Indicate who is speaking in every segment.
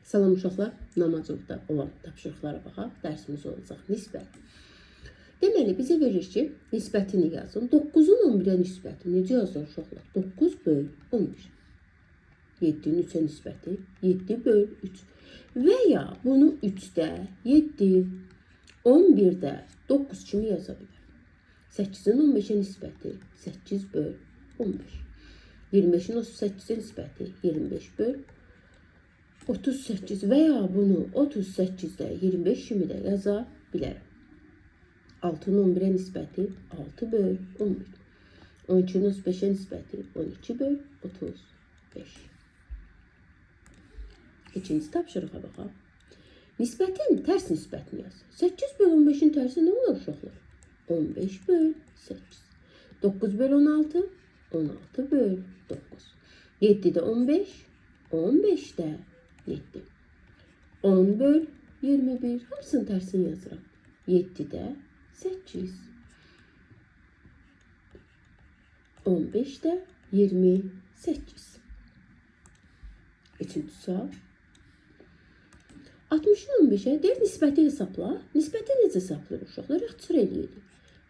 Speaker 1: Salam uşaqlar, namazovda olan tapşırıqlara baxaq. Dərsimiz olacaq nisbət. Deməli, bizə verir ki, nisbətini yazın. 9-un 11-ə nisbəti. Necə yazılır uşaqlar? 9 böl 11. 7-nin 3-ə nisbəti 7 böl 3. Və ya bunu 3-də 7, 11-də 9 kimi yaza bilər. 8-in 15-ə nisbəti 8 böl 15. 25-in 38-ə nisbəti 25 böl 38 və ya bunu 38-də 25 kimi də yaza bilərəm. 6-nın 11-ə nisbəti 6 böl 11. 12-nin 35-ə nisbəti 12 böl 35. İkinci tapşırığa baxaq. Nisbətin tərs nisbətini yaz. 8 böl 15-in tərsi nə olur uşaqlar? 15 böl 8. 9 böl 16, 16 böl 9. 7-də 15, 15-də 7. 10 böl 21. Hamısının tərsini yazıram. 7-də 8. 15-də 28. Üçüncü sual. 60-ın 15-ə deyir, nisbəti hesabla. Nisbəti necə hesablayır uşaqlar? İxtisar edirik.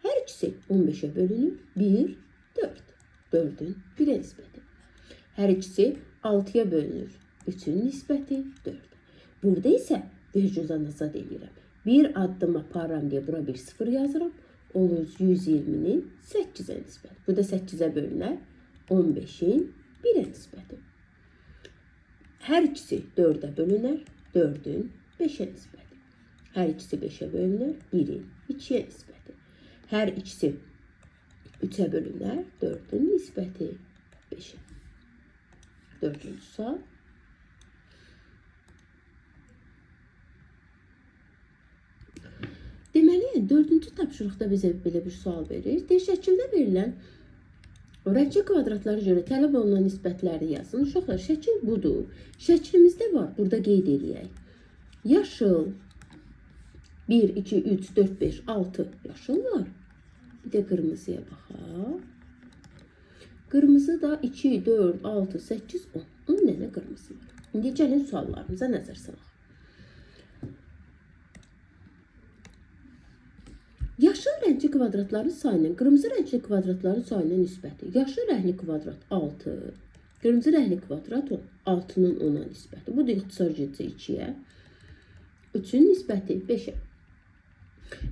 Speaker 1: Hər ikisi 15-ə bölünür. 1, 4. 4-ün 1-ə nisbəti. Hər ikisi 6-ya bölünür. 3-ün nisbəti 4. Burada isə vergüldən azad edirəm. Bir addım aparıram deyə bura bir 0 yazıram. Olur 120-nin 8-ə nisbəti. Bu da 8-ə bölünər. 15-in 1-ə nisbəti. Hər ikisi 4-ə bölünər. 4-ün 5-ə nisbəti. Hər ikisi 5-ə bölünər. 1-in 2-yə nisbəti. Hər ikisi 3-ə bölünər. 4-ün nisbəti 5-ə. Dördüncü sual. Deməli, dördüncü tapşırıqda bizə belə bir sual verir. Deyir, şəkildə verilən rəngli kvadratlara görə tələb olunan nisbətləri yazın. Uşaqlar, şəkil budur. Şəklimizdə var, burada qeyd edək. Yaşıl 1, 2, 3, 4, 5, 6 yaşıl var. Bir də qırmızıya baxaq. Qırmızı da 2, 4, 6, 8, 10. 10 dənə qırmızı var. İndi gəlin suallarımıza nəzər salaq. Yaşıl rəngli kvadratların sayının qırmızı rəngli kvadratların sayına nisbəti. Yaşıl rəngli kvadrat 6, qırmızı rəngli kvadrat 10. 6-nın 10-a nisbəti. Bu da ixtisar edəcək 2-yə. 3-ün nisbəti 5-ə.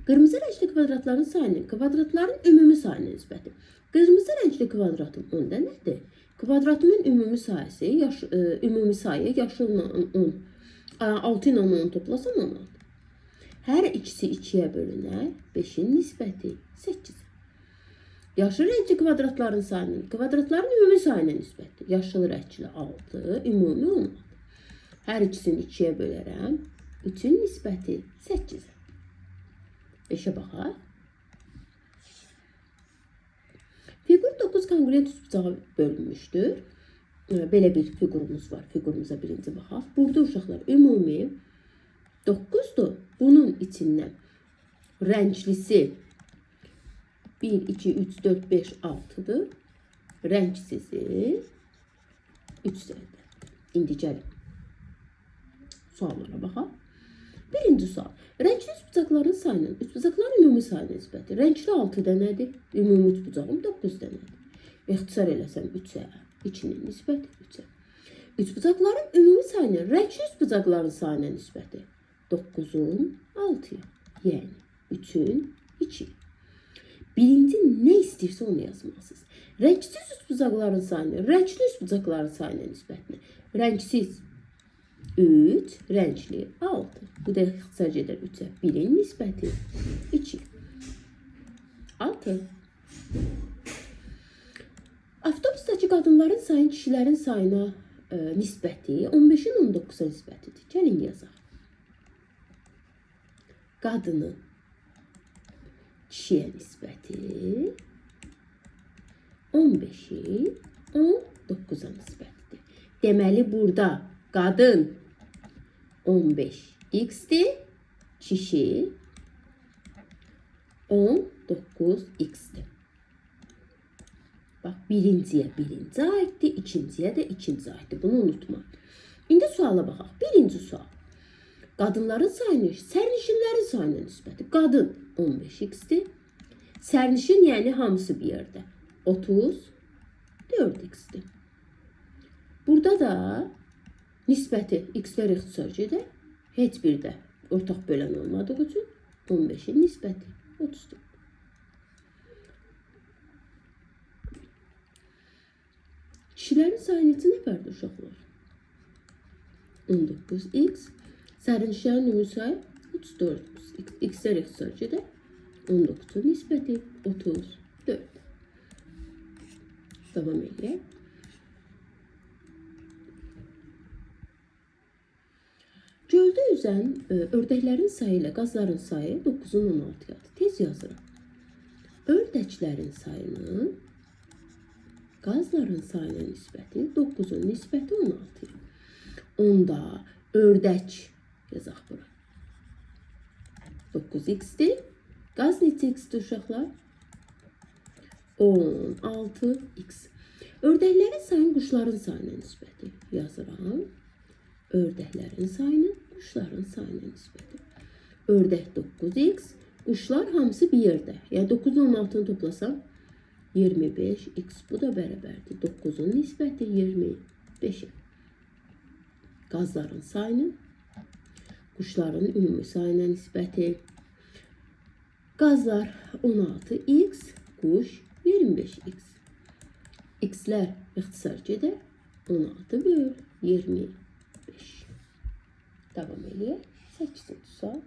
Speaker 1: Qırmızı rəngli kvadratların sayının kvadratların ümumi sayına nisbəti. Qırmızı rəngli kvadratın 10 dənədir. Kvadratımın ümumi sayısı, ümumi sayı yaşılla 10, 6 ilə 10 toplasam 16. Hər ikisi 2-yə bölünər. 5-in nisbəti 8. Yaşıl rəngli kvadratların sayının kvadratların ümumi sayına nisbəti. Yaşıl rəngli 6, ümumi 16. Hər ikisini 2-yə bölərəm. 3-ün nisbəti 8. 5-ə baxaq. Fiqur 9 kongruent üçbucağa bölünmüşdür. Belə bir fiqurumuz var. Fiqurumuza birinci baxaq. Burada uşaqlar ümumi 9'dur. Bunun içindən rənglisi 1, 2, 3, 4, 5, 6'dır. Rəngsizi 3'dəndir. İndi gəlin. Suallara baxaq. Birinci sual. Rəngli üçbucaqların sayının üçbucaqların ümumi sayına nisbəti. Rəngli 6 dənədir. Ümumi üçbucağım 9 dənədir. İxtisar eləsəm 3-ə. 2-nin nisbəti 3-ə. Üçbucaqların ümumi sayının rəngli üçbucaqların sayına nisbəti. 9'un 6'ya. Yəni 3'ün 2. Birinci nə istəyirsə onu yazmalısınız. Rəngsiz üçbucaqların sayını, rəngli üçbucaqların sayına nisbətini. Rəngsiz 3, rəngli 6. Bu da ixtisar edir 3-ə. 1-in nisbəti 2. 6. Avtobusdakı qadınların sayının kişilərin sayına nisbəti 15-in 19-a nisbətidir. Gəlin yazaq. Qadının kişiyə nisbəti 15-in 19-a nisbətidir. Deməli, burada qadın 15x'dir, kişi 19x'dir. Bax, birinciyə birinci aiddir, ikinciyə də ikinci aiddir. Bunu unutma. İndi suala baxaq. Birinci sual. Qadınların sayını sərnişinlərin sayına nisbəti. Qadın 15x-dir. Sərnişin yəni hamısı bir yerdə 34x-dir. Burada da nisbəti x-lər ixtisarcıdır. Heç bir də ortaq bölən olmadığı üçün 15-in nisbəti 30-dur. Kişilərin sayı neçə nəfərdir uşaqlar? 19x. Sərnişinlərin ümumi sayı 34. X-lər ixtisarcıdır. 19-un nisbəti 34. Davam edək. Göldə üzən ördəklərin sayı ilə qazların sayı 9-un 16-yadır. Tez yazırıq. Ördəklərin sayının qazların sayına nisbəti 9-un nisbəti 16-dır. Onda ördək yazaq bura. 9x-dir. Qaz neçə x-dir uşaqlar? 16x. Ördəklərin sayının quşların sayına nisbəti yazıram. Ördəklərin sayının quşların sayına nisbəti. Ördək 9x, quşlar hamısı bir yerdə. Yəni 9-un 16-nı toplasam 25x. Bu da bərabərdir. 9-un nisbəti 25-ə. Qazların sayının quşların ümumi sayına nisbəti. Qazlar 16x, quş 25x. X-lər ixtisarcıdır. 16 böl 25. Davam edək. 8-ci sual.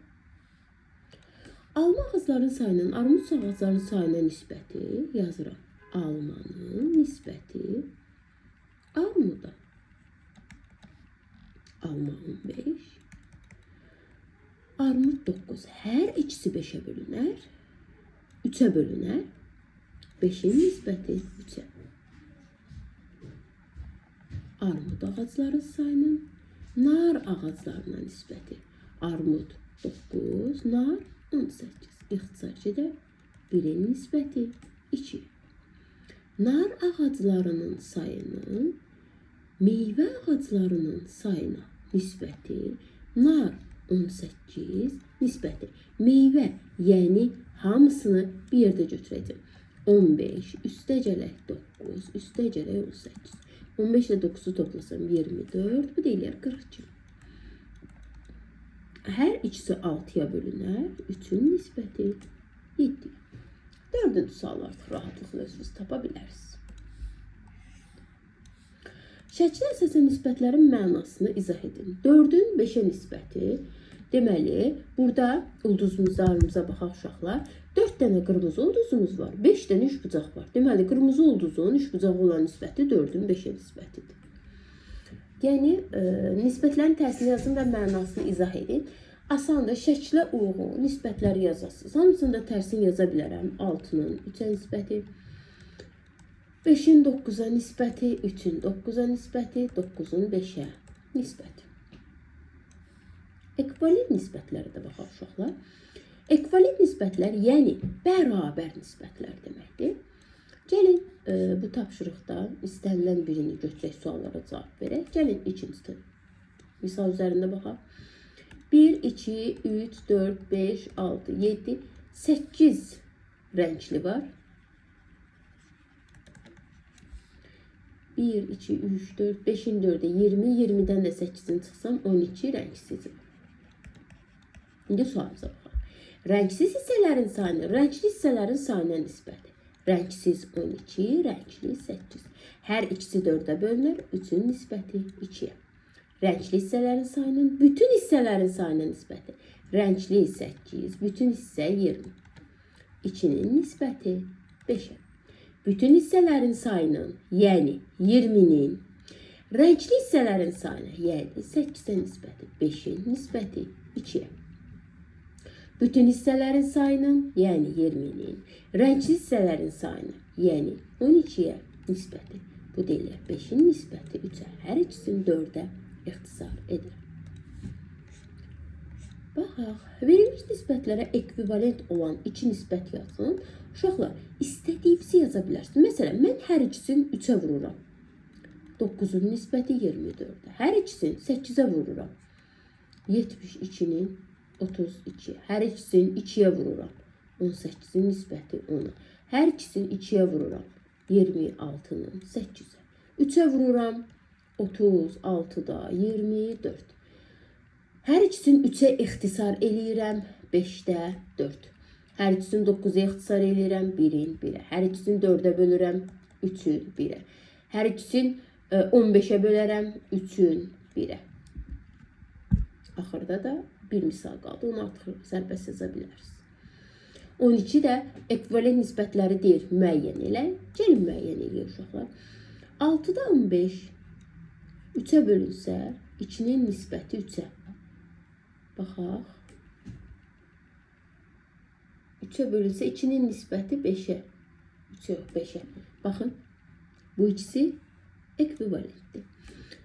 Speaker 1: Alma ağacların sayının armud ağacların sayına nisbəti yazıram. Almanın nisbəti armuda. Alma 15. Armud 9. Hər ikisi 5-ə bölünər. 3-ə bölünər. 5-in nisbəti 3-ə. Armud ağacların sayının nar ağaclarına nisbəti. Armud 9, nar 18. İxtisarcıdır. 1-in nisbəti 2. Nar ağaclarının sayının meyvə ağaclarının sayına nisbəti. Nar 18 nisbəti. Meyvə, yəni hamısını bir yerdə götürəcəm. 15 üstəcələk 9 üstəcələk 18. 15 ilə 9-u toplasam 24, bu deyilər 42. Hər ikisi 6-ya bölünər, 3-ün nisbəti 7. 4-cü sual artıq rahatlıqla özünüz tapa bilərsiniz. Şəklə əsasən nisbətlərin mənasını izah edin. 4-ün 5-ə nisbəti, deməli, burada ulduzlarımıza baxaq uşaqlar. 4 dənə qırmızı ulduzumuz var, 5 dənə üçbucaq var. Deməli, qırmızı ulduzun üçbucağı olan nisbəti 4-ün 5-ə nisbətidir. Yəni, nisbətlərin təsirini yazın və mənasını izah edin. Asandır, şəklə uyğun nisbətləri yazasınız. Hamısını da tərsini yaza bilərəm. 6-nın 3-ə nisbəti, 5-in 9-a nisbəti, 3-ün 9-a nisbəti, 9-un 5-ə nisbəti. Ekvivalent nisbətləri də baxaq uşaqlar. Ekvivalent nisbətlər, yəni bərabər nisbətlər deməkdir. Gəlin bu tapşırıqda istənilən birini götürək, suallara cavab verək. Gəlin ikincisi misal üzərində baxaq. 1, 2, 3, 4, 5, 6, 7, 8 rəngli var. 1, 2, 3, 4, 5-in 4-ə 20, 20-dən də 8-in çıxsam 12 rəngsiz var. İndi sualımıza baxaq. Rəngsiz hissələrin sayını, rəngli hissələrin sayına nisbəti. Rəngsiz 12, rəngli 8. Hər ikisi 4-ə bölünür, 3-ün nisbəti 2-yə. Rəngli hissələrin sayının bütün hissələrin sayına nisbəti. Rəngli 8, bütün hissə 20. 2-nin nisbəti 5-ə. Bütün hissələrin sayının, yəni 20-nin, rəngli hissələrin sayına, yəni 8-ə nisbəti, 5-in nisbəti 2-yə. Bütün hissələrin sayının, yəni 20-nin, rəngli hissələrin sayına, yəni 12-yə nisbəti. Bu deyilir 5-in nisbəti 3-ə, hər ikisini 4-ə ixtisar edir. Baxaq, verilmiş nisbətlərə ekvivalent olan 2 nisbət yazın. Uşaqlar, istədiyinizi yaza bilərsiniz. Məsələn, mən hər ikisini 3-ə vururam. 9'un nisbəti 24-də. Hər ikisini 8-ə vururam. 72-nin 32. Hər ikisini 2-yə vururam. 18-in nisbəti 10-a. Hər ikisini 2-yə vururam. 26-nın 8-ə. 3-ə vururam. 36-da 24. Hər ikisini 3-ə ixtisar eləyirəm. 5-də 4. Hər ikisini 9-a ixtisar eləyirəm. 1-in 1-ə. Hər ikisini 4-ə bölürəm. 3-ün 1-ə. Hər ikisini 15'e bölərəm 3'ün 1'ə. Axırda da bir misal qaldı. Onu artıq sərbəst yaza bilərsiniz. 12 də ekvivalent nisbətləri deyir, müəyyən elə. Gəlin müəyyən eləyək uşaqlar. 6'da 15 3'ə bölünsə, 2'nin nisbəti 3'ə. Baxaq. 3'ə bölünsə, 2'nin nisbəti 5'ə. 3'ə yox, 5'ə. Baxın, bu ikisi ekvivalentdir.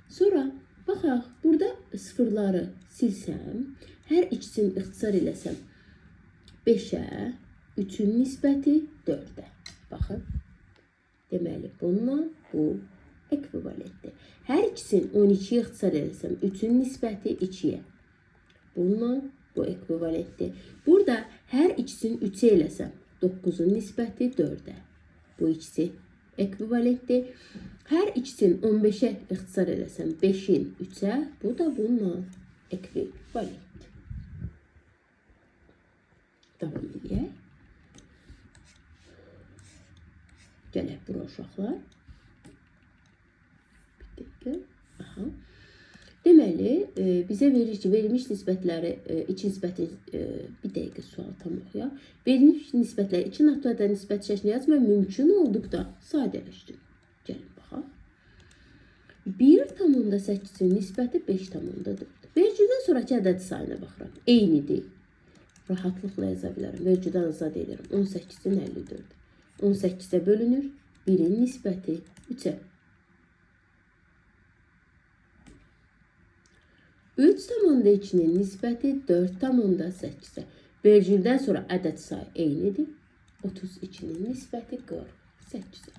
Speaker 1: Sonra baxaq, burada sıfırları silsəm, hər ikisini ixtisar eləsəm 5'ə, 3'ün nisbəti 4'ə. Baxın, deməli bununla bu ekvivalentdir. Hər ikisini 12'yə ixtisar eləsəm 3'ün nisbəti 2'yə. Bununla bu ekvivalentdir. Burada hər ikisini 3'ə eləsəm 9'un nisbəti 4'ə. Bu ikisi ekvivalentdir. Hər ikisini 15'ə ixtisar eləsəm 5'in 3'ə, bu da bununla ekvivalentdir. Davam edək. Gələk bura uşaqlar. Bir dəqiqə. Aha. Deməli, bizə verir ki, verilmiş nisbətləri, iki nisbətin, bir dəqiqə sual tam oxuyaq. Verilmiş nisbətləri iki naturada nisbət şəklində yazma mümkün olduqda sadələşdirin. Gəlin baxaq. 1,8'in nisbəti 5,4. Vergüldən sonraki ədəd sayına baxıram. Eynidir. Rahatlıqla yaza bilərəm. Vergüldən azad edirəm. 18'in 54. 18'ə bölünür. 1'in nisbəti 3'ə. 3,2'nin nisbəti 4,8'ə. Vergüldən sonra ədəd sayı eynidir. 32'nin nisbəti 48'ə.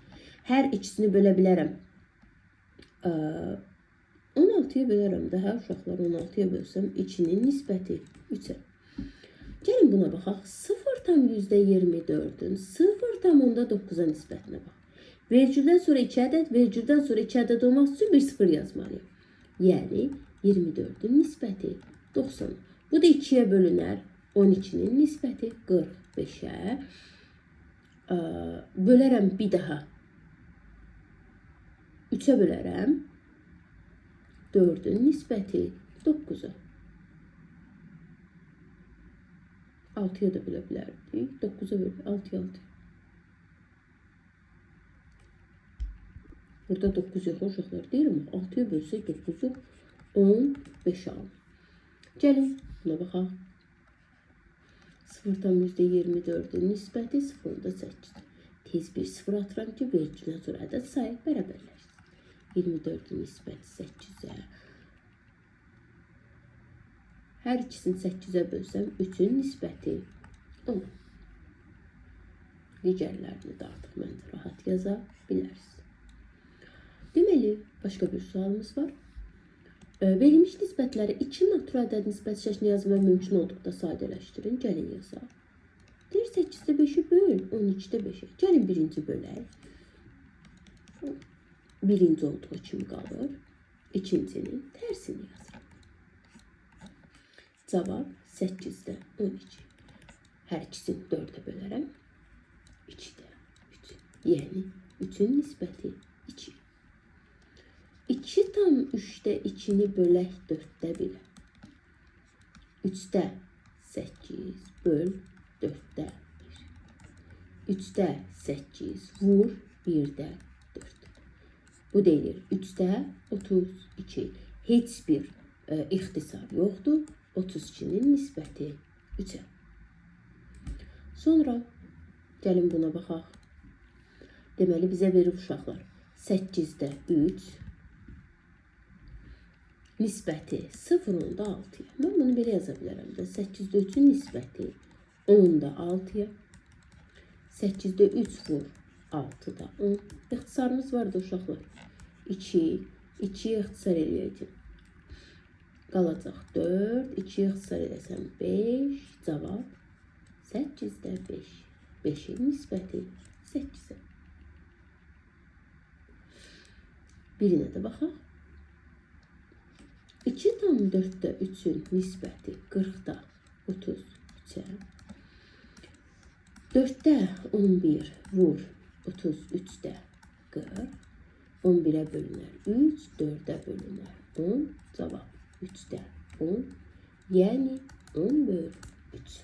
Speaker 1: Hər ikisini bölə bilərəm. 16'ya bölərəm. Daha uşaqlar 16'ya bölsəm 2'nin nisbəti 3'ə. Gəlin buna baxaq. 0,24'ün 0,9'a nisbətinə bax. Vergüldən sonra 2 ədəd, vergüldən sonra 2 ədəd olmaq üçün bir 0 yazmalıyım. Yəni 24'ün nisbəti 90. Bu da 2'yə bölünər. 12'nin nisbəti 45'ə. Bölərəm bir daha. 3'ə bölərəm. 4'ün nisbəti 9'a. 6'ya da bölə bilərdik. 9'a bölə 6'ya 6. Burada 9 yox uşaqlar deyil mi? 6'ya bölsək 9'u 15 alır. Gəlin buna baxaq. 0,24'ün nisbəti 0,8. Tez bir 0 atıram ki, vergüldən sonra ədəd sayı bərabərləşsin. 24'ün nisbəti 8'ə. Hər ikisini 8'ə bölsəm 3'ün nisbəti 10. Digərlərini də artıq məndə rahat yaza bilərsiniz. Deməli, başqa bir sualımız var. Verilmiş nisbətləri iki natural ədəd nisbət şəklində yazmaq mümkün olduqda sadələşdirin. Gəlin yazaq. Deyir 8'də 5'i böl, 12'də 5'i. Gəlin birinci bölək. Birinci olduğu kimi qalır. İkincinin tərsini yazaq. Cavab 8'də 12. Hər ikisini 4'ə bölərəm. 2'də 3. Yəni 3'ün nisbəti 2. 2,3'də 2'ni bölək 4'də 1'ə. 3'də 8 böl 4'də 1. 3'də 8 vur 1'də 4. Bu deyilir 3'də 32. Heç bir ixtisar yoxdur. 32'nin nisbəti 3'ə. Sonra gəlin buna baxaq. Deməli bizə verir uşaqlar. 8'də 3 nisbəti 0,6'ya. Mən bunu belə yaza bilərəm də. 8'də 3'ün nisbəti 10'da 6'ya. 8'də 3 vur 6'da 10. İxtisarımız var da uşaqlar. 2, 2-yə ixtisar eləyəcəm. Qalacaq 4, 2-yə ixtisar eləsəm 5, cavab 8-də 5. 5-in nisbəti 8-ə. Birinə də baxaq. 2 tam 4-də 3-ün nisbəti 40-da 33-ə. 4-də 11 vur 33-də 40. 11-ə bölünər 3, 4-ə bölünər 10. Cavab 3-də 10. Yəni 10 bölü 3.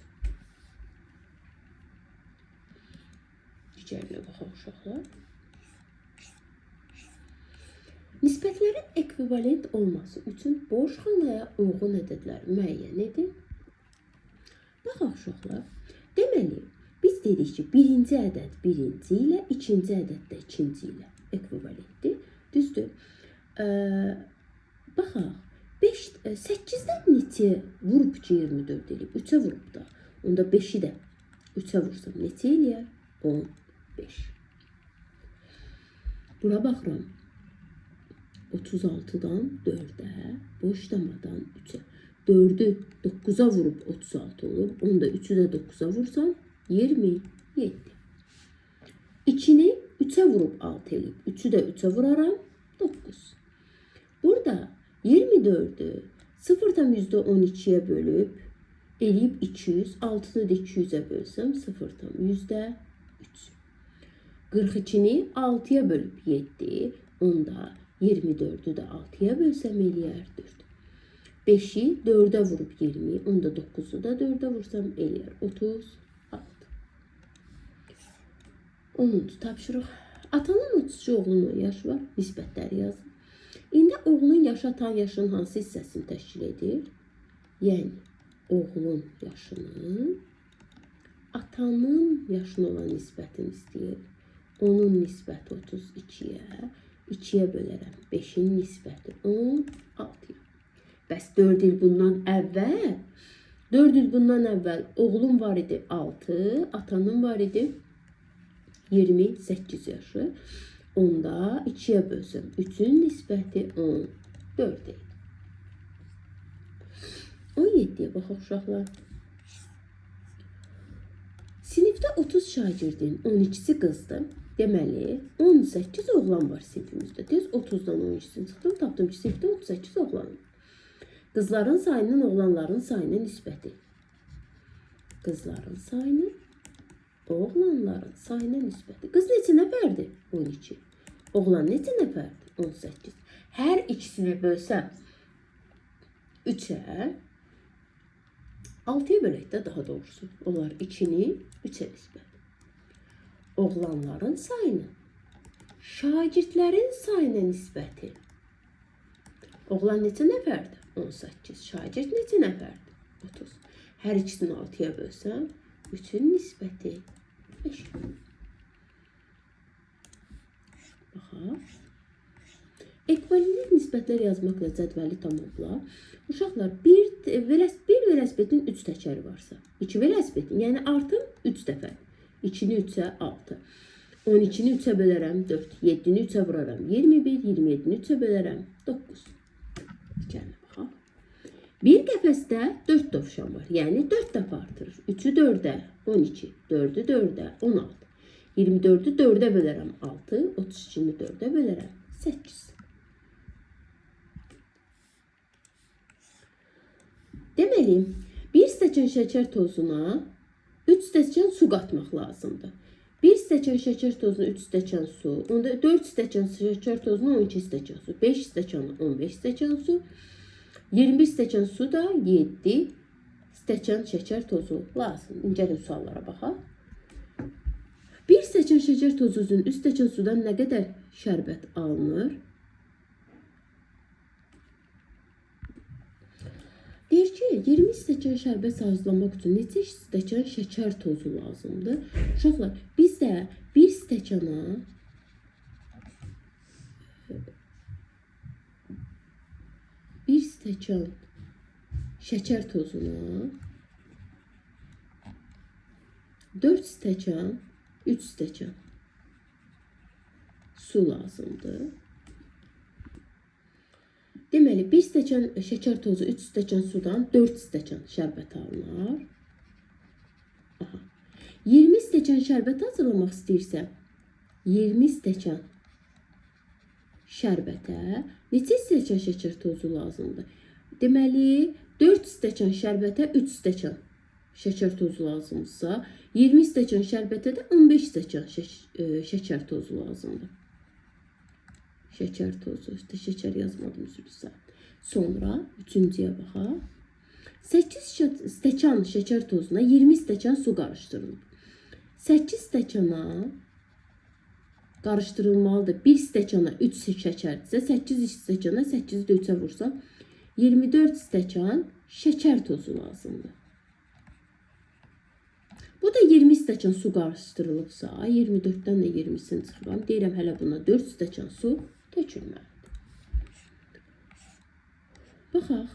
Speaker 1: Digərinə baxaq uşaqlar. Nisbətlərin ekvivalent olması üçün borçxanaya uyğun ədədlər müəyyən edin. Baxaq uşaqlar. Deməli, biz dedik ki, birinci ədəd birinci ilə, ikinci ədəd də ikinci ilə ekvivalentdir. Düzdür. Baxaq. 8-dən neçə vurub ki 24 eləyib? 3-ə vurub da. Onda 5-i də 3-ə vursam neçə eləyər? 15. Bura baxıram. 36-dan 4-ə, boşlamadan 3-ə. 4-ü 9-a vurub 36 olub. Onda 3-ü də 9-a vursam 27. 2-ni 3-ə vurub 6 eləyib. 3-ü də 3-ə vuraram 9. Burada 24-ü 0,12-yə bölüb eləyib 200. 6-ını da 200-ə bölsəm 0,3. 42-ni 6-ya bölüb 7. Onda 24-ü də 6-ya bölsəm eləyər 4. 5-i 4-ə vurub 20. Onda 9-u da 4-ə vursam eləyər 36. 10-cu tapşırıq. Atanın 32 oğlunun yaşı var. Nisbətləri yazın. İndi oğlun yaşı atan yaşının hansı hissəsini təşkil edir? Yəni, oğlun yaşının atanın yaşına olan nisbətini istəyir. Onun nisbəti 32-yə. 2-yə bölərəm. 5-in nisbəti 16-ya. Bəs 4 il bundan əvvəl oğlum var idi 6, atanın var idi 28 yaşı. Onda 2-yə bölsəm 3-ün nisbəti 14 idi. 17-yə baxaq uşaqlar. Sinifdə 30 şagirdin 12-si qızdır. Deməli, 18 oğlan var sinifimizdə. Tez 30-dan 12-sini çıxdım, tapdım ki, sinifdə 38 oğlan var. Qızların sayının oğlanların sayına nisbəti. Qızların sayının oğlanların sayına nisbəti. Qız neçə nəfərdir? 12. Oğlan neçə nəfərdir? 18. Hər ikisini bölsəm 3-ə, 6-ya bölək də daha doğrusu. Onlar 2-ni 3-ə nisbət. Oğlanların sayını şagirdlərin sayına nisbəti. Oğlan neçə nəfərdir? 18. Şagird neçə nəfərdir? 30. Hər ikisini 6-ya bölsəm 3-ün nisbəti 5. Baxaq. Ekvivalent nisbətlər yazmaqla cədvəli tamamla. Uşaqlar, bir velosipetin 3 təkəri varsa, 2 velosipetin, yəni artım 3 dəfə. 2-ni 3-ə 6. 12-ni 3-ə bölərəm 4. 7-ni 3-ə vuraram 21. 27-ni 3-ə bölərəm 9. Gəlin baxaq. Bir qəfəsdə 4 dovşan var. Yəni 4 dəfə artırır. 3-ü 4-ə 12. 4-ü 4-ə 16. 24-ü 4-ə bölərəm 6. 32-ni 4-ə bölərəm 8. Deməli, bir stəkan şəkər tozuna 3 stəkan su qatmaq lazımdır. 1 stəkan şəkər tozuna 3 stəkan su, onda 4 stəkan şəkər tozuna 12 stəkan su, 5 stəkana 15 stəkan su, 21 stəkan su da 7 stəkan şəkər tozu lazımdır. Gəlin suallara baxaq. 1 stəkan şəkər tozu üzrə 3 stəkan sudan nə qədər şərbət alınır? Deyir ki, 20 stəkan şərbət hazırlamaq üçün neçə stəkan şəkər tozu lazımdır? Uşaqlar, biz də 1 stəkana 1 stəkan şəkər tozuna 4 stəkan, 3 stəkan su lazımdır. Deməli, 1 stəkan şəkər tozu, 3 stəkan sudan 4 stəkan şərbət alınır. Aha. 20 stəkan şərbət hazırlamaq istəyirsə, 20 stəkan şərbətə neçə stəkan şəkər tozu lazımdır? Deməli, 4 stəkan şərbətə 3 stəkan şəkər tozu lazımdırsa, 20 stəkan şərbətə də 15 stəkan şəkər tozu lazımdır. Şəkər tozu, işte şəkər yazmadım üzrsə. Sonra 3-cüyə baxaq. 8 stəkan şəkər tozuna 20 stəkan su qarışdırılıb. 8 stəkana qarışdırılmalıdır. 1 stəkana 3 şəkərdirsə, 8 stəkana 8-i də 3-ə vursam, 24 stəkan şəkər tozu lazımdır. Bu da 20 stəkan su qarışdırılıbsa, 24-dən də 20-sini çıxıram. Deyirəm, hələ buna 4 stəkan su tökülməlidir. Baxaq.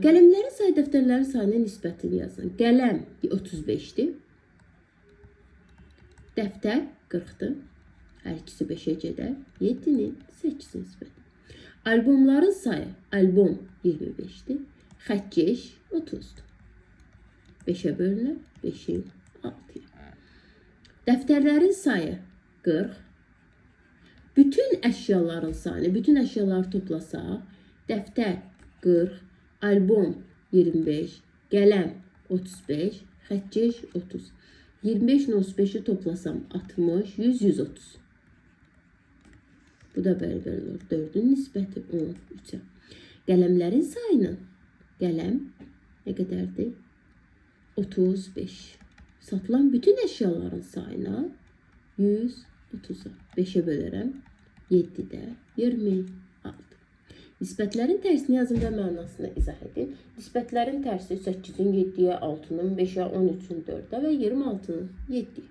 Speaker 1: Qələmlərin sayı dəftərlərin sayına nisbətini yazın. Qələm 35-dir. Dəftər 40-dır. Hər ikisi 5-ə gedər. 7-nin 8 nisbəti. Albomların sayı, albom 25-dir. Xətkeş 30-dur. 5-ə bölünür, 5-in 6-ya. Dəftərlərin sayı 40. Bütün əşyaların sayını, bütün əşyaları toplasaq, dəftər 40, albom 25, qələm 35, xətkeş 30. 25 ilə 35-i toplasam 60, 100, 130. Bu da bərabər olur. 4-ün nisbəti 13-ə. Qələmlərin sayının, qələm nə qədərdir? 35. Satılan bütün əşyaların sayına 130-a. 5-ə bölürəm. 7-də 26. Nisbətlərin tərsini yazın və mənasını izah edin. Nisbətlərin tərsi 8-in 7-yə, 6-nın 5-ə, 13-ün 4-ə və 26-nın 7-yə.